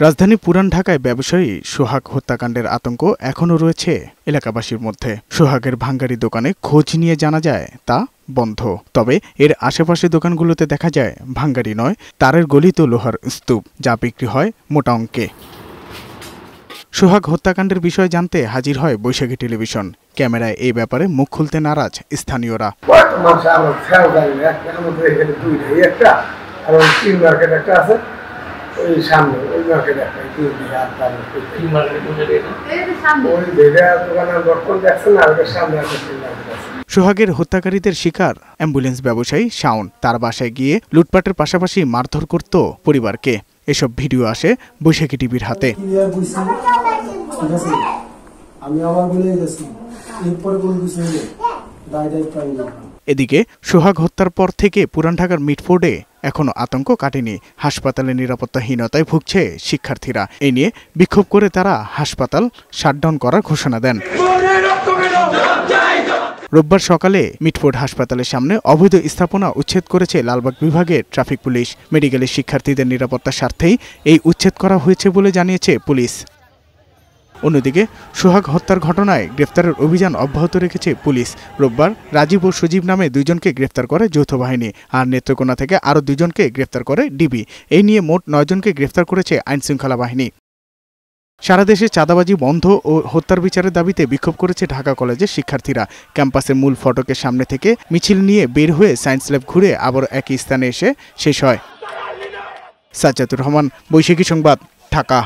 রাজধানী পুরান ঢাকায় ব্যবসায়ী সোহাগ হত্যাকাণ্ডের আতঙ্ক এখনও রয়েছে এলাকাবাসীর মধ্যে। সোহাগের ভাঙ্গারি দোকানে খোঁজ নিয়ে জানা যায় তা বন্ধ, তবে এর আশেপাশে দোকানগুলোতে দেখা যায় ভাঙ্গারি নয়, তারের গলিত লোহার স্তূপ, যা বিক্রি হয় মোটা অঙ্কে। সোহাগ হত্যাকাণ্ডের বিষয়ে জানতে হাজির হয় বৈশাখী টেলিভিশন। ক্যামেরায় এই ব্যাপারে মুখ খুলতে নারাজ স্থানীয়রা। সোহাগের হত্যাকারীদের শিকার অ্যাম্বুলেন্স ব্যবসায়ী শাওন। তার বাসায় গিয়ে লুটপাটের পাশাপাশি মারধর করত পরিবারকে। এসব ভিডিও আসে বৈশাখী টিভির হাতে। এদিকে সোহাগ হত্যার পর থেকে পুরান ঢাকার মিটফোর্ডে এখনো আতঙ্ক কাটেনি। হাসপাতালে নিরাপত্তাহীনতায় ভুগছে শিক্ষার্থীরা। এ নিয়ে বিক্ষোভ করে তারা হাসপাতাল শাটডাউন করার ঘোষণা দেন। রোববার সকালে মিটফোর্ড হাসপাতালের সামনে অবৈধ স্থাপনা উচ্ছেদ করেছে লালবাগ বিভাগের ট্রাফিক পুলিশ। মেডিকেলের শিক্ষার্থীদের নিরাপত্তার স্বার্থেই এই উচ্ছেদ করা হয়েছে বলে জানিয়েছে পুলিশ। অন্যদিকে সোহাগ হত্যার ঘটনায় গ্রেফতারের অভিযান অব্যাহত রেখেছে পুলিশ। রোববার রাজীব ও সজীব নামে দুইজনকে গ্রেফতার করে যৌথ বাহিনী, আর নেত্রকোনা থেকে আরও দুজনকে গ্রেফতার করে ডিবি। এই নিয়ে মোট 9 জনকে গ্রেফতার করেছে আইনশৃঙ্খলা বাহিনী। সারা দেশে চাঁদাবাজি বন্ধ ও হত্যার বিচারের দাবিতে বিক্ষোভ করেছে ঢাকা কলেজের শিক্ষার্থীরা। ক্যাম্পাসের মূল ফটকের সামনে থেকে মিছিল নিয়ে বের হয়ে সায়েন্স ল্যাব ঘুরে আবার একই স্থানে এসে শেষ হয়। সাজ্জাদুর রহমান, বৈশাখী সংবাদ, ঢাকা।